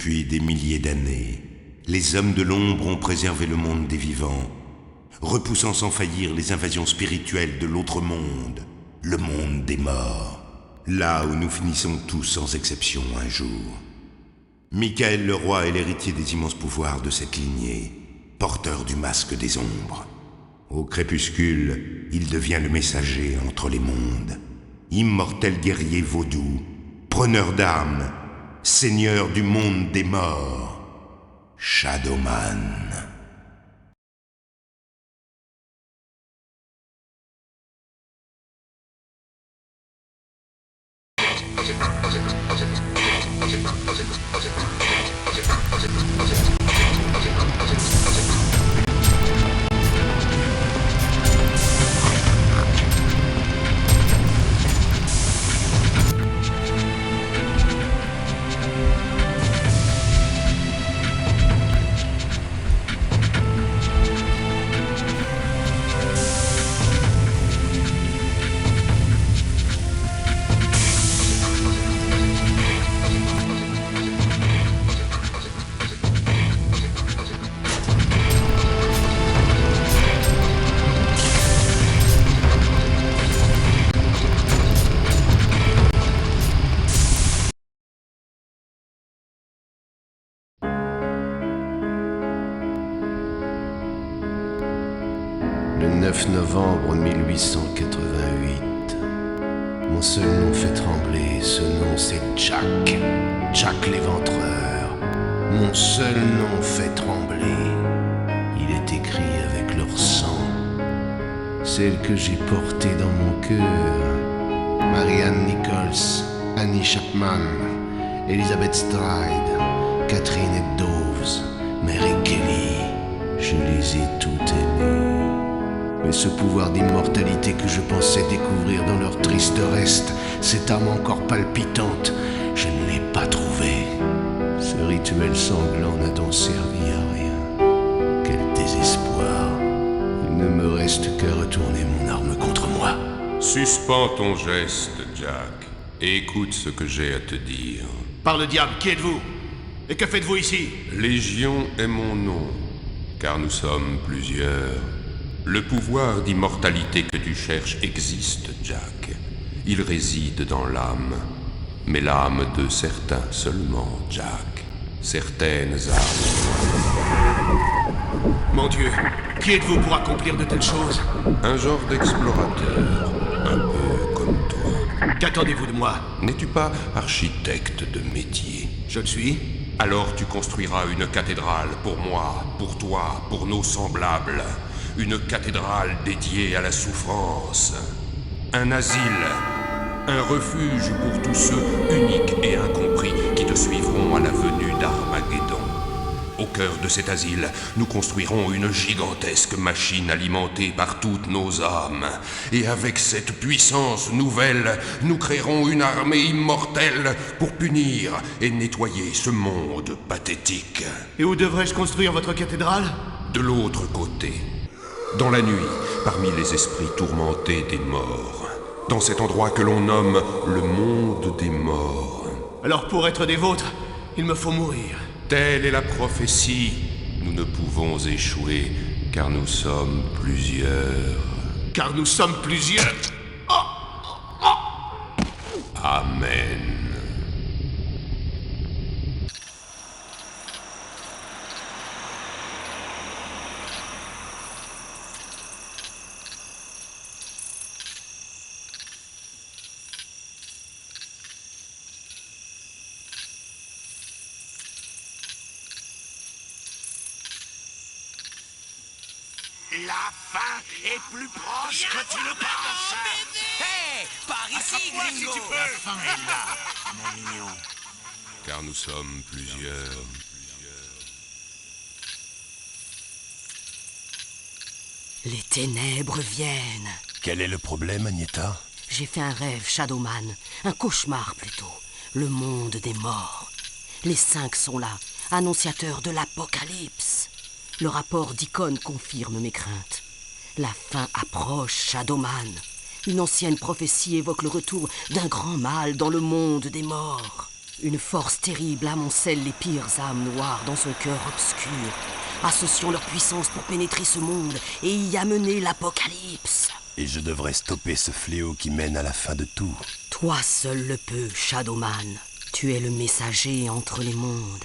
Depuis des milliers d'années, les hommes de l'ombre ont préservé le monde des vivants, repoussant sans faillir les invasions spirituelles de l'autre monde, le monde des morts, là où nous finissons tous sans exception un jour. Michael le roi est l'héritier des immenses pouvoirs de cette lignée, porteur du masque des ombres. Au crépuscule, il devient le messager entre les mondes, immortel guerrier vaudou, preneur d'armes, seigneur du monde des morts, Shadowman. Le 9 novembre 1888. Mon seul nom fait trembler, ce nom c'est Jack. Jack l'éventreur. Mon seul nom fait trembler. Il est écrit avec leur sang. Celle que j'ai portée dans mon cœur. Marianne Nichols, Annie Chapman, Elizabeth Stride, Catherine Eddowes, Mary Kelly. Je les ai toutes aimées. Mais ce pouvoir d'immortalité que je pensais découvrir dans leur triste reste, cette âme encore palpitante, je ne l'ai pas trouvé. Ce rituel sanglant n'a donc servi à rien. Quel désespoir. Il ne me reste qu'à retourner mon arme contre moi. Suspends ton geste, Jack, et écoute ce que j'ai à te dire. Par le diable, qui êtes-vous? Et que faites-vous ici? Légion est mon nom, car nous sommes plusieurs. Le pouvoir d'immortalité que tu cherches existe, Jack. Il réside dans l'âme. Mais l'âme de certains seulement, Jack. Certaines âmes. Mon Dieu, qui êtes-vous pour accomplir de telles choses? Un genre d'explorateur, un peu comme toi. Qu'attendez-vous de moi? N'es-tu pas architecte de métier? Je le suis. Alors tu construiras une cathédrale pour moi, pour toi, pour nos semblables. Une cathédrale dédiée à la souffrance. Un asile. Un refuge pour tous ceux uniques et incompris qui te suivront à la venue d'Armageddon. Au cœur de cet asile, nous construirons une gigantesque machine alimentée par toutes nos âmes. Et avec cette puissance nouvelle, nous créerons une armée immortelle pour punir et nettoyer ce monde pathétique. Et où devrais-je construire votre cathédrale? De l'autre côté. Dans la nuit, parmi les esprits tourmentés des morts. Dans cet endroit que l'on nomme le monde des morts. Alors pour être des vôtres, il me faut mourir. Telle est la prophétie. Nous ne pouvons échouer, car nous sommes plusieurs. Car nous sommes plusieurs. Amen. La fin est plus proche que tu le penses. Hé, par ici, gringo. Si tu peux. La fin est là, mon mignon. Car nous sommes plusieurs. Les ténèbres viennent. Quel est le problème, Agnetha? J'ai fait un rêve, Shadowman. Un cauchemar, plutôt. Le monde des morts. Les 5 sont là, annonciateurs de l'apocalypse. Le rapport d'Icône confirme mes craintes. La fin approche, Shadowman. Une ancienne prophétie évoque le retour d'un grand mal dans le monde des morts. Une force terrible amoncelle les pires âmes noires dans son cœur obscur, associant leur puissance pour pénétrer ce monde et y amener l'apocalypse. Et je devrais stopper ce fléau qui mène à la fin de tout. Toi seul le peux, Shadowman. Tu es le messager entre les mondes.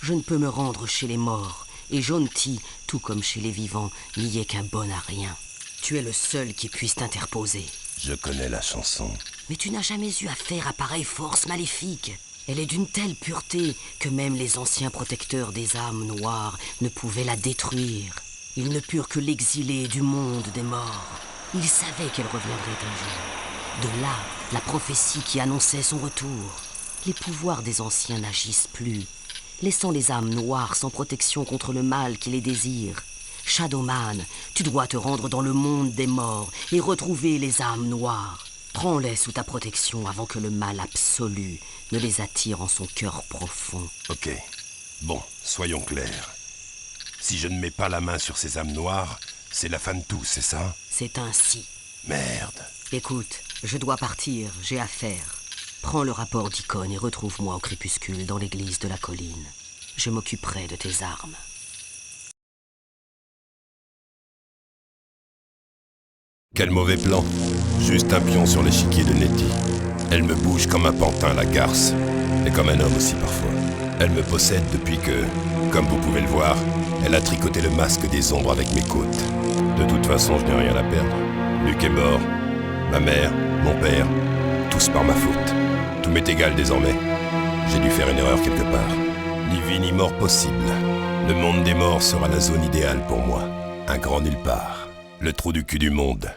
Je ne peux me rendre chez les morts, et Jonti, tout comme chez les vivants, n'y est qu'un bon à rien. Tu es le seul qui puisse t'interposer. Je connais la chanson. Mais tu n'as jamais eu affaire à pareille force maléfique. Elle est d'une telle pureté que même les anciens protecteurs des âmes noires ne pouvaient la détruire. Ils ne purent que l'exiler du monde des morts. Ils savaient qu'elle reviendrait un jour. De là, la prophétie qui annonçait son retour. Les pouvoirs des anciens n'agissent plus, laissant les âmes noires sans protection contre le mal qui les désire. Shadowman, tu dois te rendre dans le monde des morts et retrouver les âmes noires. Prends-les sous ta protection avant que le mal absolu ne les attire en son cœur profond. Ok. Bon, soyons clairs. Si je ne mets pas la main sur ces âmes noires, c'est la fin de tout, c'est ça? C'est ainsi. Merde. Écoute, je dois partir, j'ai affaire. Prends le rapport d'Icône et retrouve-moi au crépuscule dans l'église de la colline. Je m'occuperai de tes armes. Quel mauvais plan. Juste un pion sur l'échiquier de Nettie. Elle me bouge comme un pantin, la garce. Et comme un homme aussi parfois. Elle me possède depuis que, comme vous pouvez le voir, elle a tricoté le masque des ombres avec mes côtes. De toute façon, je n'ai rien à perdre. Luc est mort. Ma mère, mon père, tous par ma faute. Tout m'est égal désormais. J'ai dû faire une erreur quelque part. Ni vie ni mort possible. Le monde des morts sera la zone idéale pour moi. Un grand nulle part. Le trou du cul du monde.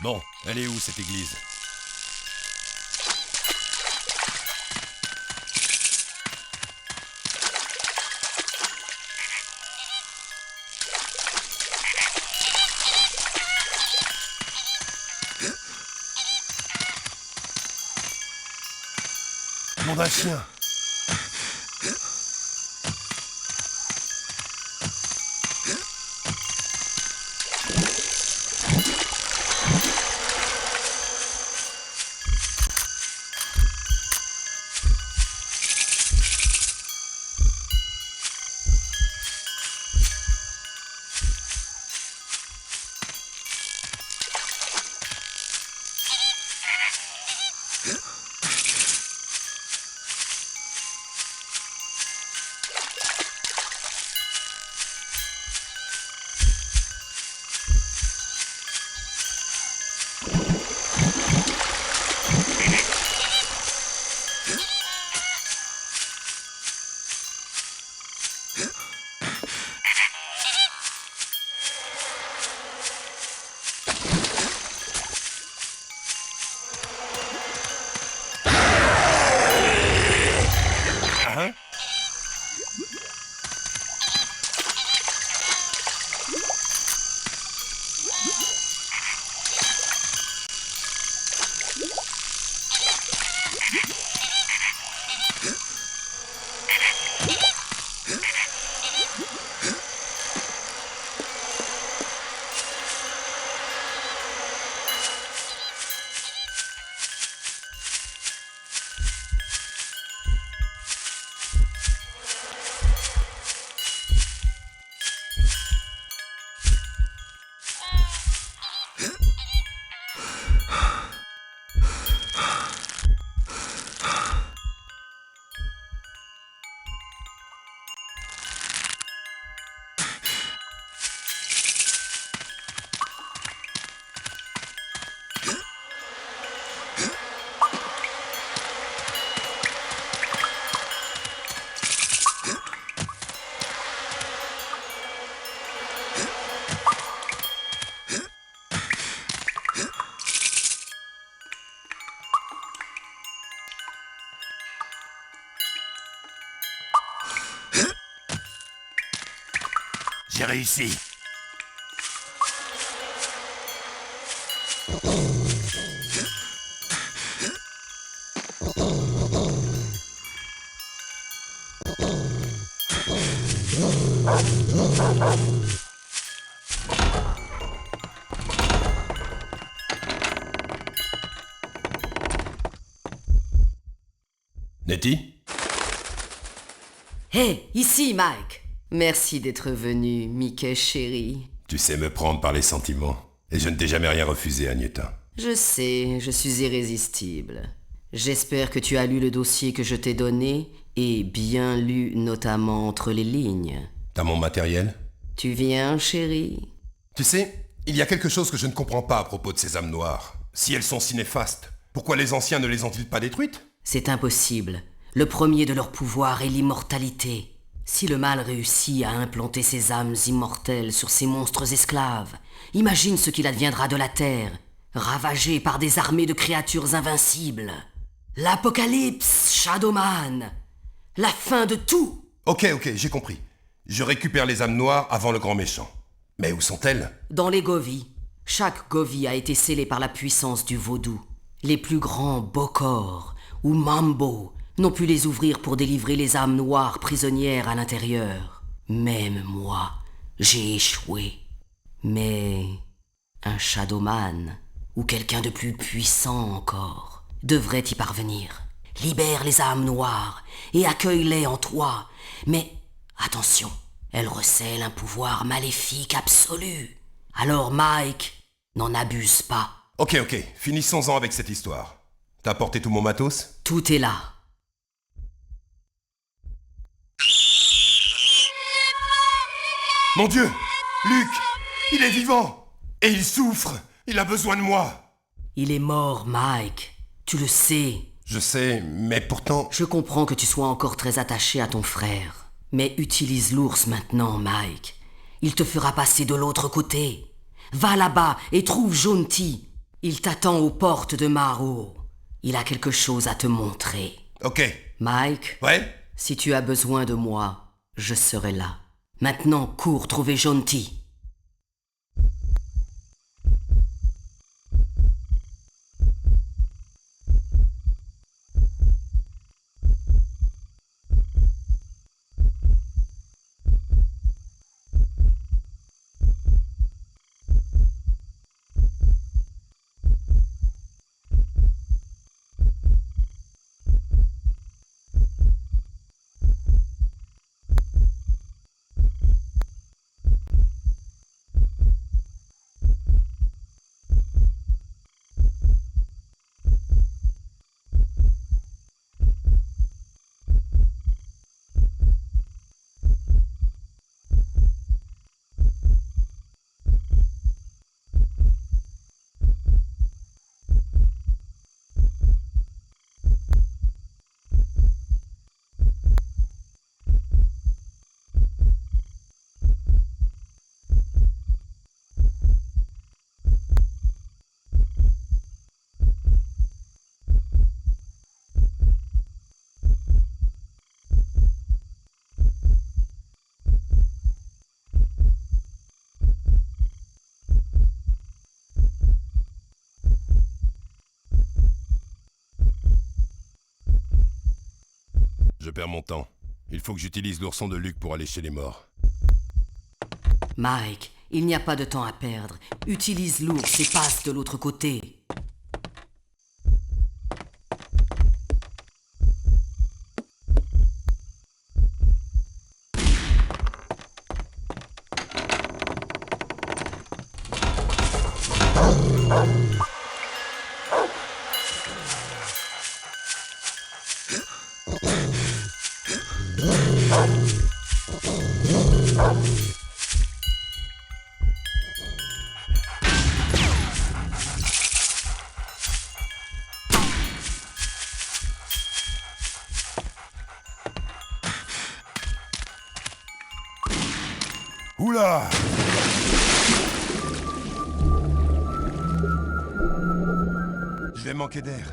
Bon, elle est où cette église ? Nom d'un chien. J'ai réussi. Nettie? Hé, ici, Mike. Merci d'être venu, Mickey chéri. Tu sais me prendre par les sentiments. Et je ne t'ai jamais rien refusé, Agnetha. Je sais, je suis irrésistible. J'espère que tu as lu le dossier que je t'ai donné, et bien lu notamment entre les lignes. T'as mon matériel? Tu viens, chéri? Tu sais, il y a quelque chose que je ne comprends pas à propos de ces âmes noires. Si elles sont si néfastes, pourquoi les anciens ne les ont-ils pas détruites? C'est impossible. Le premier de leur pouvoir est l'immortalité. Si le mal réussit à implanter ses âmes immortelles sur ces monstres esclaves, imagine ce qu'il adviendra de la Terre, ravagée par des armées de créatures invincibles. L'apocalypse, Shadowman! La fin de tout! Ok, j'ai compris. Je récupère les âmes noires avant le grand méchant. Mais où sont-elles? Dans les Govis. Chaque Govi a été scellé par la puissance du vaudou. Les plus grands Bokor ou Mambo n'ont pu les ouvrir pour délivrer les âmes noires prisonnières à l'intérieur. Même moi, j'ai échoué. Mais un Shadowman, ou quelqu'un de plus puissant encore, devrait y parvenir. Libère les âmes noires et accueille-les en toi. Mais attention, elles recèlent un pouvoir maléfique absolu. Alors Mike, n'en abuse pas. Ok, finissons-en avec cette histoire. T'as apporté tout mon matos? Tout est là. Mon Dieu! Luc! Il est vivant! Et il souffre! Il a besoin de moi! Il est mort, Mike. Tu le sais. Je sais, mais pourtant... Je comprends que tu sois encore très attaché à ton frère. Mais utilise l'ours maintenant, Mike. Il te fera passer de l'autre côté. Va là-bas et trouve Jonty. Il t'attend aux portes de Maro. Il a quelque chose à te montrer. Ok. Mike? Ouais? Si tu as besoin de moi, je serai là. Maintenant, cours trouver Jonty. Je perds mon temps. Il faut que j'utilise l'ourson de Luc pour aller chez les morts. Mike, il n'y a pas de temps à perdre. Utilise l'ours et passe de l'autre côté. Oula! Je vais manquer d'air.